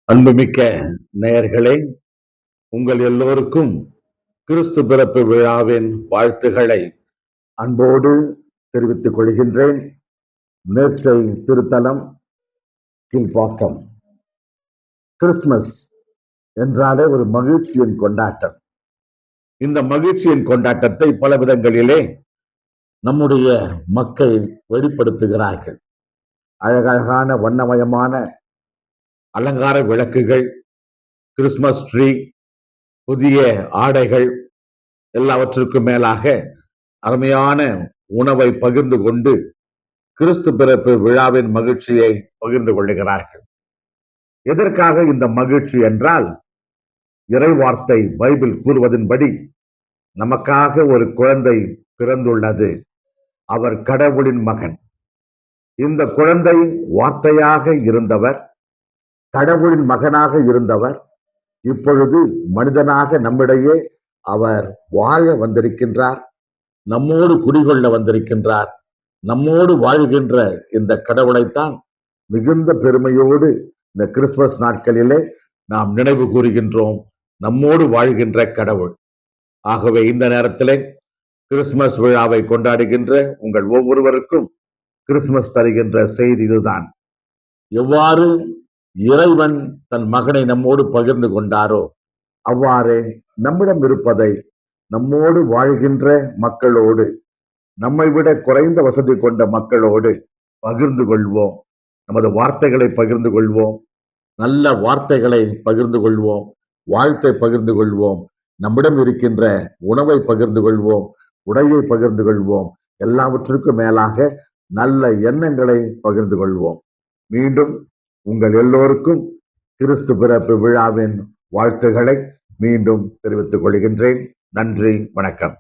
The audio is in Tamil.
அன்புமிக்க நேயர்களே, உங்கள் எல்லோருக்கும் கிறிஸ்து பிறப்பு விழாவின் வாழ்த்துக்களை அன்போடு தெரிவித்துக் கொள்கின்றேன். நேற்றை திருத்தலம் கீழ்ப்பாக்கம். கிறிஸ்துமஸ் என்றாலே ஒரு மகிழ்ச்சியின் கொண்டாட்டம். இந்த மகிழ்ச்சியின் கொண்டாட்டத்தை பல விதங்களிலே நம்முடைய மக்கள் வெளிப்படுத்துகிறார்கள். அழகழகான வண்ணமயமான அலங்கார விளக்குகள், கிறிஸ்துமஸ் ட்ரீ, புதிய ஆடைகள், எல்லாவற்றுக்கும் மேலாக அருமையான உணவை பகிர்ந்து கொண்டு கிறிஸ்து பிறப்பு விழாவின் மகிழ்ச்சியை பகிர்ந்து கொள்ளுகிறார்கள். எதற்காக இந்த மகிழ்ச்சி என்றால், இறைவார்த்தை பைபிள் கூறுவதன்படி நமக்காக ஒரு குழந்தை பிறந்துள்ளது. அவர் கடவுளின் மகன். இந்த குழந்தை வார்த்தையாக இருந்தவர், கடவுளின் மகனாக இருந்தவர், இப்பொழுது மனிதனாக நம்மிடையே அவர் வாழ வந்திருக்கின்றார், நம்மோடு குடிகொள்ள வந்திருக்கின்றார். நம்மோடு வாழ்கின்ற இந்த கடவுளைத்தான் மிகுந்த பெருமையோடு இந்த கிறிஸ்துமஸ் நாட்களிலே நாம் நினைவு கூறுகின்றோம். நம்மோடு வாழ்கின்ற கடவுள். ஆகவே இந்த நேரத்திலே கிறிஸ்துமஸ் விழாவை கொண்டாடுகின்ற உங்கள் ஒவ்வொருவருக்கும் கிறிஸ்துமஸ் தருகின்ற செய்தி இதுதான். எவ்வாறு இறைவன் தன் மகனை நம்மோடு பகிர்ந்து கொண்டாரோ அவ்வாறே நம்மிடம் இருப்பதை நம்மோடு வாழ்கின்ற மக்களோடு, நம்மை விட குறைந்த வசதி கொண்ட மக்களோடு பகிர்ந்து கொள்வோம். நமது வார்த்தைகளை பகிர்ந்து கொள்வோம், நல்ல வார்த்தைகளை பகிர்ந்து கொள்வோம், வாழ்த்தை பகிர்ந்து கொள்வோம், நம்மிடம் இருக்கின்ற உணவை பகிர்ந்து கொள்வோம், உடையை பகிர்ந்து கொள்வோம், எல்லாவற்றுக்கும் மேலாக நல்ல எண்ணங்களை பகிர்ந்து கொள்வோம். மீண்டும் உங்கள் எல்லோருக்கும் கிறிஸ்து பிறப்பு விழாவின் வாழ்த்துக்களை மீண்டும் தெரிவித்துக் கொள்கின்றேன். நன்றி, வணக்கம்.